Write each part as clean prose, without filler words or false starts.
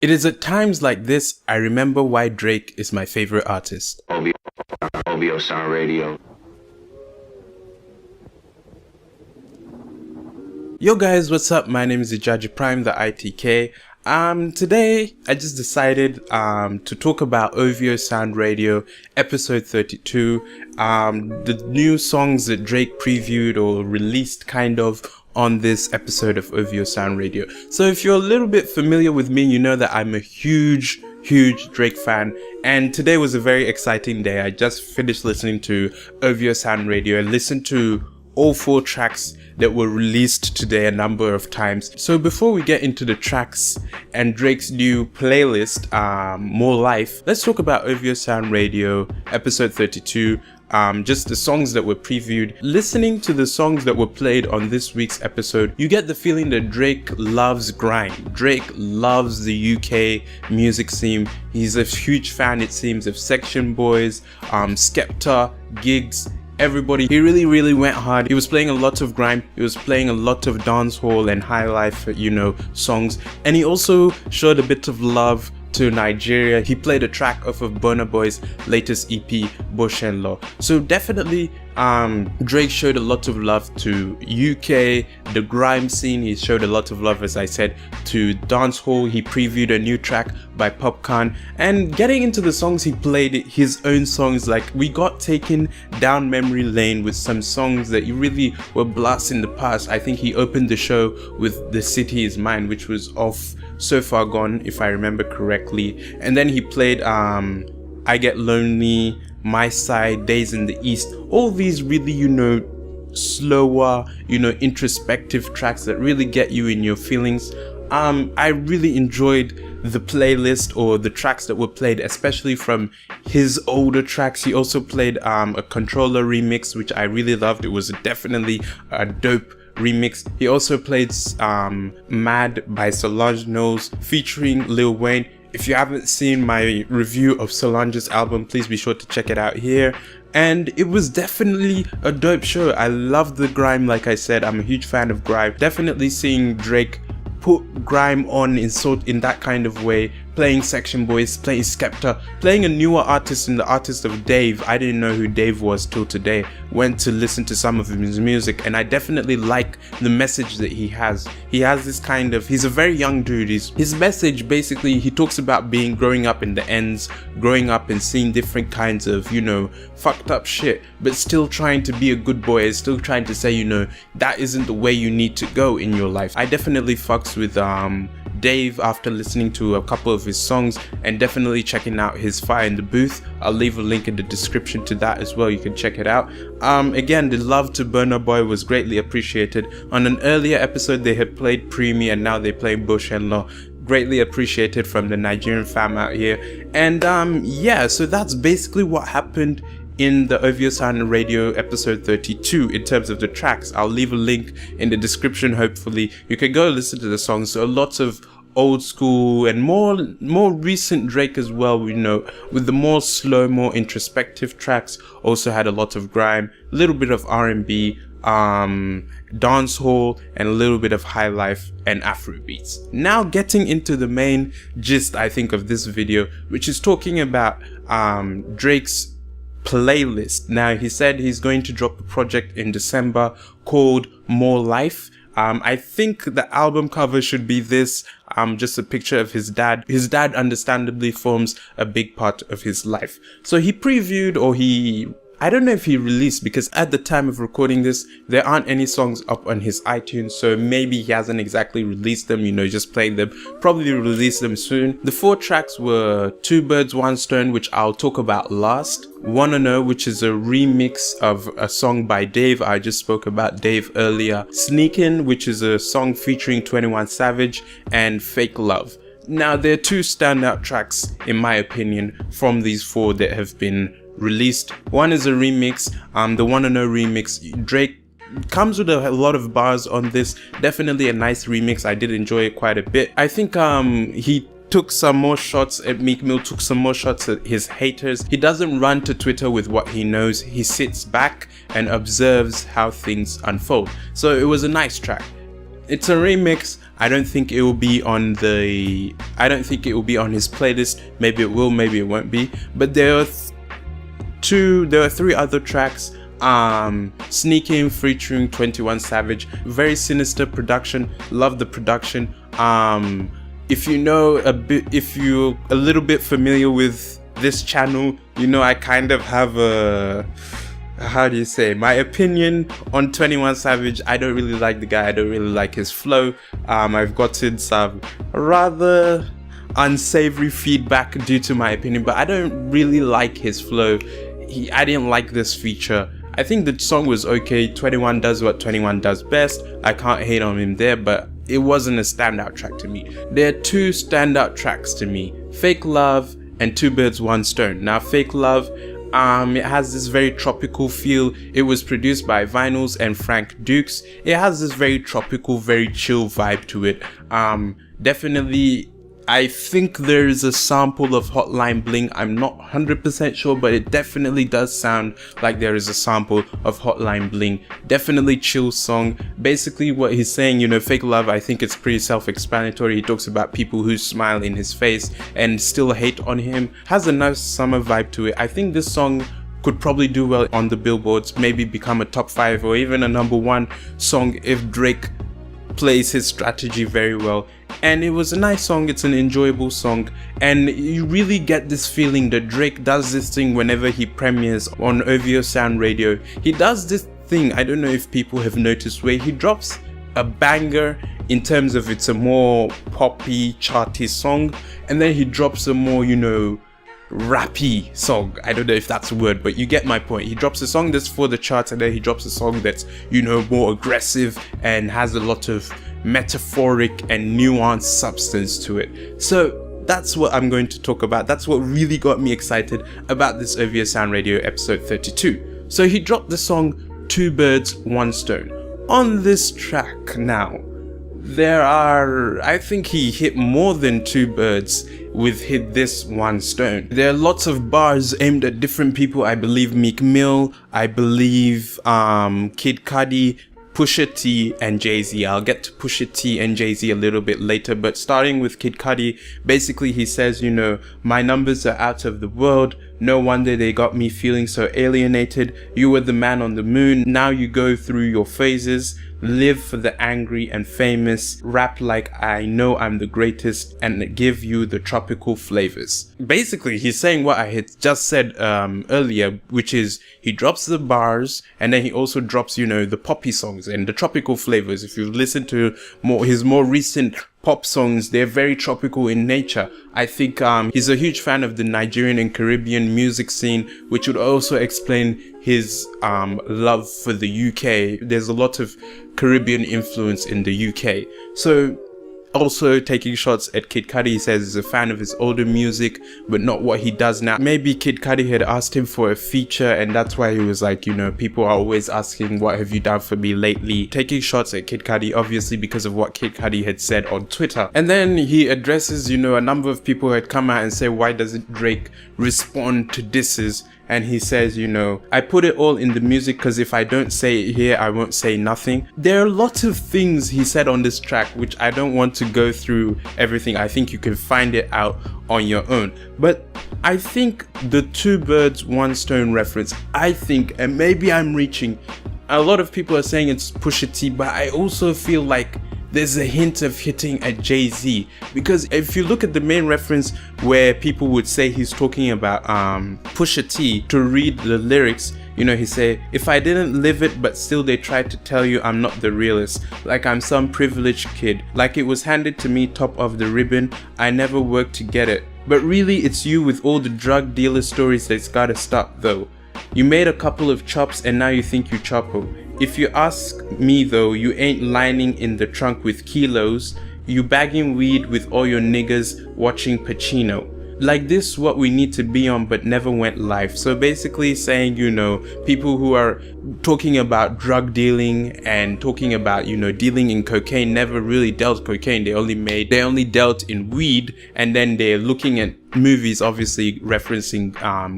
It is at times like this I remember why Drake is my favorite artist. OVO Sound Radio. Yo guys, what's up? My name is Ijaji Prime, the ITK. Today I just decided to talk about OVO Sound Radio episode 32, the new songs that Drake previewed or released kind of on this episode of OVO Sound Radio. So if you're a little bit familiar with me, you know that I'm a huge Drake fan, and today was a very exciting day. I just finished listening to OVO Sound Radio and listened to all 4 tracks that were released today a number of times. So before we get into the tracks and Drake's new playlist, More Life, let's talk about OVO Sound Radio episode 32. Just the songs that were previewed. Listening to the songs that were played on this week's episode, you get the feeling that Drake loves grime. Drake loves the UK music scene. He's a huge fan, it seems, of Section Boys, Skepta, Gigs, everybody. He really went hard. He was playing a lot of grime. He was playing a lot of dancehall and high life, songs. And he also showed a bit of love to Nigeria. He played a track off of Burna Boy's latest EP, Bush and Law. So definitely Drake showed a lot of love to UK, the grime scene. He showed a lot of love, as I said, to dancehall. He previewed a new track by Popcorn, and getting into the songs, he played his own songs. Like, we got taken down memory lane with some songs that really were blasts in the past. I think he opened the show with The City Is Mine, which was off So Far Gone, if I remember correctly. And then he played I Get Lonely, My Side, Days in the East. All these really, slower, introspective tracks that really get you in your feelings. I really enjoyed the playlist, or the tracks that were played, especially from his older tracks. He also played a Controller remix, which I really loved. It was definitely a dope remix. He also played Mad by Solange Knowles featuring Lil Wayne. If you haven't seen my review of Solange's album, please be sure to check it out here. And it was definitely a dope show. I love the grime. Like I said, I'm a huge fan of grime. Definitely seeing Drake put grime on in that kind of way, playing Section Boys, playing Skepta, playing a newer artist in the artist of Dave. I didn't know who Dave was till today. Went to listen to some of his music, and I definitely like the message that he has. He has this kind of, he's a very young dude. His message, basically, he talks about growing up in the ends, growing up and seeing different kinds of, fucked up shit, but still trying to be a good boy, still trying to say, that isn't the way you need to go in your life. I definitely fucks with Dave after listening to a couple of his songs, and definitely checking out his Fire in the Booth. I'll leave a link in the description to that as well. You can check it out. Again, the love to Burna Boy was greatly appreciated. On an earlier episode, they had played Preemie, and now they play Bush and Law. Greatly appreciated from the Nigerian fam out here. And so that's basically what happened in the OVO Sound Radio episode 32 in terms of the tracks. I'll leave a link in the description. Hopefully you can go listen to the songs. So lots of old school and more recent Drake as well, with the more slow, more introspective tracks. Also had a lot of grime, a little bit of R&B, dancehall, and a little bit of high life and Afro beats. Now getting into the main gist, I think, of this video, which is talking about Drake's playlist. Now, he said he's going to drop a project in December called More Life. I think the album cover should be this, just a picture of his dad. His dad understandably forms a big part of his life. So he previewed, or I don't know if he released, because at the time of recording this, there aren't any songs up on his iTunes, so maybe he hasn't exactly released them, just playing them. Probably release them soon. The 4 tracks were Two Birds, One Stone, which I'll talk about last. Wanna Know, which is a remix of a song by Dave. I just spoke about Dave earlier. Sneakin', which is a song featuring 21 Savage, and Fake Love. Now, there are 2 standout tracks, in my opinion, from these 4 that have been released. One is a remix, the Wanna Know remix. Drake comes with a lot of bars on this. Definitely a nice remix. I did enjoy it quite a bit. I think he took some more shots at Meek Mill, took some more shots at his haters. He doesn't run to Twitter with what he knows. He sits back and observes how things unfold. So it was a nice track. It's a remix. I don't think it will be on his playlist. Maybe it will, maybe it won't be. But there are three other tracks. Sneak In featuring 21 Savage. Very sinister production. Love the production. If you're a little bit familiar with this channel, you know I kind of have my opinion on 21 Savage. I don't really like the guy. I don't really like his flow. I've gotten some rather unsavory feedback due to my opinion, but I don't really like his flow. I didn't like this feature. I think the song was okay. 21 does what 21 does best. I can't hate on him there, but it wasn't a standout track to me. There are two standout tracks to me: Fake Love and Two Birds, One Stone. Now, Fake Love, it has this very tropical feel. It was produced by Vinyls and Frank Dukes. It has this very tropical, very chill vibe to it. Definitely, I think there is a sample of Hotline Bling. I'm not 100% sure, but it definitely does sound like there is a sample of Hotline Bling. Definitely chill song. Basically what he's saying, you know, Fake Love, I think it's pretty self-explanatory. He talks about people who smile in his face and still hate on him. Has a nice summer vibe to it. I think this song could probably do well on the billboards, maybe become a top 5 or even a number 1 song if Drake plays his strategy very well. And it was a nice song. It's an enjoyable song, and you really get this feeling that Drake does this thing whenever he premieres on OVO Sound Radio. He does this thing, I don't know if people have noticed, where he drops a banger in terms of it's a more poppy, charty song, and then he drops a more, you know, rappy song. I don't know if that's a word, but you get my point. He drops a song that's for the charts, and then he drops a song that's, you know, more aggressive and has a lot of metaphoric and nuanced substance to it. So that's what I'm going to talk about. That's what really got me excited about this OVO Sound Radio episode 32. So he dropped the song Two Birds, One Stone. On this track now, I think he hit more than 2 birds with hit this 1 stone. There are lots of bars aimed at different people. I believe Meek Mill, I believe Kid Cudi, Pusha T and Jay-Z. I'll get to Pusha T and Jay-Z a little bit later, but starting with Kid Cudi, basically he says, you know, my numbers are out of the world. No wonder they got me feeling so alienated. You were the man on the moon. Now you go through your phases. Live for the angry and famous. Rap like I know I'm the greatest and give you the tropical flavors. Basically, he's saying what I had just said earlier, which is he drops the bars and then he also drops, you know, the poppy songs and the tropical flavors. If you've listened to his more recent pop songs, they're very tropical in nature. I think he's a huge fan of the Nigerian and Caribbean music scene, which would also explain his love for the UK. There's a lot of Caribbean influence in the UK. So also taking shots at Kid Cudi, he says he's a fan of his older music, but not what he does now. Maybe Kid Cudi had asked him for a feature, and that's why he was like, you know, people are always asking, what have you done for me lately? Taking shots at Kid Cudi, obviously because of what Kid Cudi had said on Twitter. And then he addresses, you know, a number of people who had come out and say, why doesn't Drake respond to disses? And he says, you know, I put it all in the music because if I don't say it here, I won't say nothing. There are lots of things he said on this track, which I don't want to go through everything. I think you can find it out on your own. But I think the 2 birds, 1 stone reference, I think, and maybe I'm reaching, a lot of people are saying it's Pusha T, but I also feel like there's a hint of hitting at Jay-Z, because if you look at the main reference where people would say he's talking about Pusha T, to read the lyrics, you know, he say, if I didn't live it but still they tried to tell you I'm not the realest, like I'm some privileged kid, like it was handed to me top of the ribbon, I never worked to get it, but really it's you with all the drug dealer stories that's gotta stop though. You made a couple of chops and now you think you choppo. If you ask me though, you ain't lining in the trunk with kilos. You bagging weed with all your niggas watching Pacino. like this what we need to be on but never went live. So basically saying, people who are talking about drug dealing and talking about, dealing in cocaine never really dealt cocaine. They only dealt in weed, and then they're looking at movies obviously referencing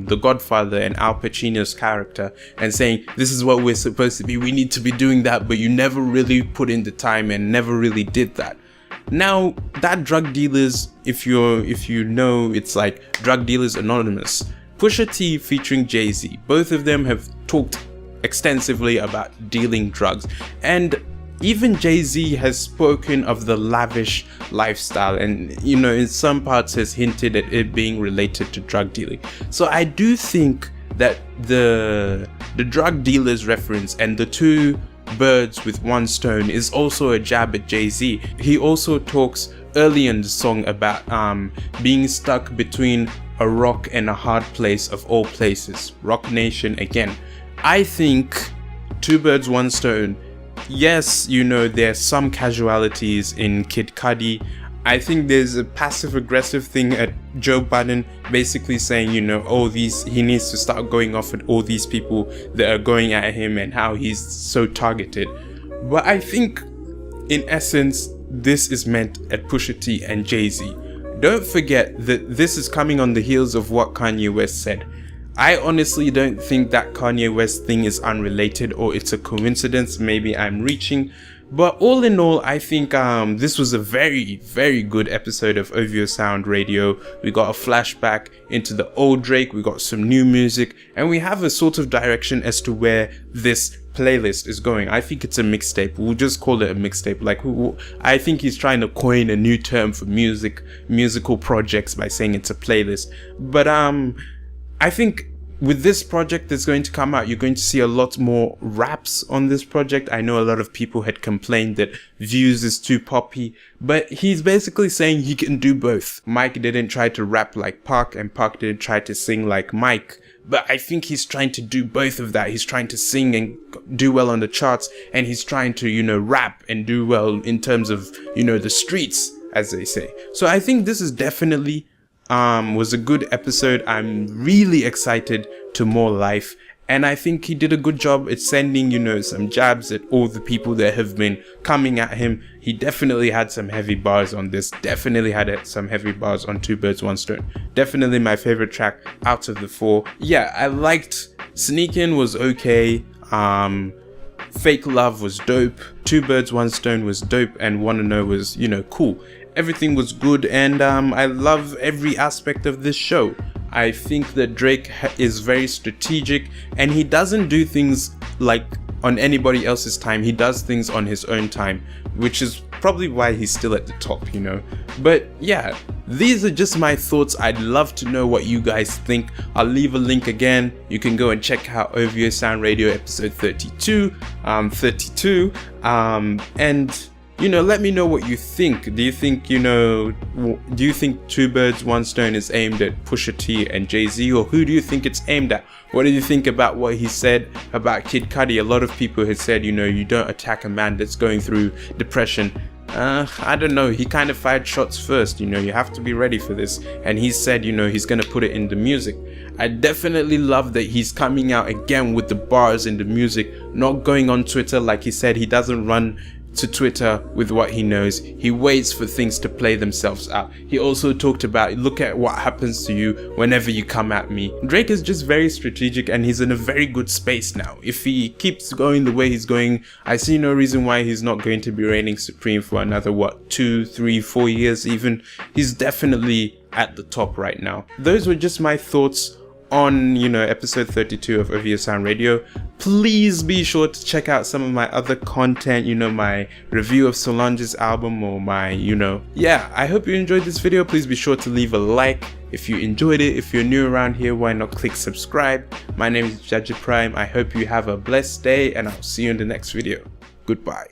The Godfather and Al Pacino's character and saying this is what we're supposed to be, we need to be doing that, but you never really put in the time and never really did that. Now that drug dealers, if you know, it's like Drug Dealers Anonymous, Pusha T featuring Jay-Z, both of them have talked extensively about dealing drugs, and even Jay-Z has spoken of the lavish lifestyle and, in some parts has hinted at it being related to drug dealing. So I do think that the drug dealers reference and the two birds with one stone is also a jab at Jay-Z. He also talks early in the song about being stuck between a rock and a hard place of all places. Rock Nation again. I think two birds, one stone. Yes, there's some casualties in Kid Cudi. I think there's a passive-aggressive thing at Joe Budden, basically saying, he needs to start going off at all these people that are going at him and how he's so targeted. But I think, in essence, this is meant at Pusha T and Jay-Z. Don't forget that this is coming on the heels of what Kanye West said. I honestly don't think that Kanye West thing is unrelated or it's a coincidence. Maybe I'm reaching. But all in all, I think this was a very, very good episode of OVO Sound Radio. We got a flashback into the old Drake, we got some new music, and we have a sort of direction as to where this playlist is going. I think it's a mixtape. We'll just call it a mixtape. I think he's trying to coin a new term for musical projects by saying it's a playlist. But I think with this project that's going to come out, you're going to see a lot more raps on this project. I know a lot of people had complained that Views is too poppy, but he's basically saying he can do both. Mike didn't try to rap like Park, and Park didn't try to sing like Mike. But I think he's trying to do both of that. He's trying to sing and do well on the charts, and he's trying to, rap and do well in terms of, the streets, as they say. So I think this is definitely was a good episode. I'm really excited to more life, and I think he did a good job at sending some jabs at all the people that have been coming at him. He definitely had some heavy bars on this, definitely had some heavy bars on Two Birds One Stone. Definitely my favorite track out of the four. Yeah, I liked Sneak In was okay, Fake Love was dope, Two Birds One Stone was dope, and Wanna Know was cool. Everything was good, and I love every aspect of this show. I think that Drake is very strategic, and he doesn't do things like on anybody else's time. He does things on his own time, which is probably why he's still at the top, But yeah, these are just my thoughts. I'd love to know what you guys think. I'll leave a link again. You can go and check out OVO Sound Radio episode 32, and let me know what you think. Do you think, Two Birds, One Stone is aimed at Pusha T and Jay-Z, or who do you think it's aimed at? What do you think about what he said about Kid Cudi? A lot of people had said, you don't attack a man that's going through depression. I don't know. He kind of fired shots first, you have to be ready for this. And he said, he's going to put it in the music. I definitely love that he's coming out again with the bars in the music, not going on Twitter like he said. He doesn't run to Twitter with what he knows. He waits for things to play themselves out. He also talked about, look at what happens to you whenever you come at me. Drake is just very strategic, and he's in a very good space now. If he keeps going the way he's going, I see no reason why he's not going to be reigning supreme for another 2, 3, 4 years even. He's definitely at the top right now. Those were just my thoughts on episode 32 of OVO Sound Radio. Please be sure to check out some of my other content, my review of Solange's album, or my I hope you enjoyed this video. Please be sure to leave a like if you enjoyed it. If you're new around here, why not click subscribe? My name is Jaji Prime. I hope you have a blessed day, and I'll see you in the next video. Goodbye.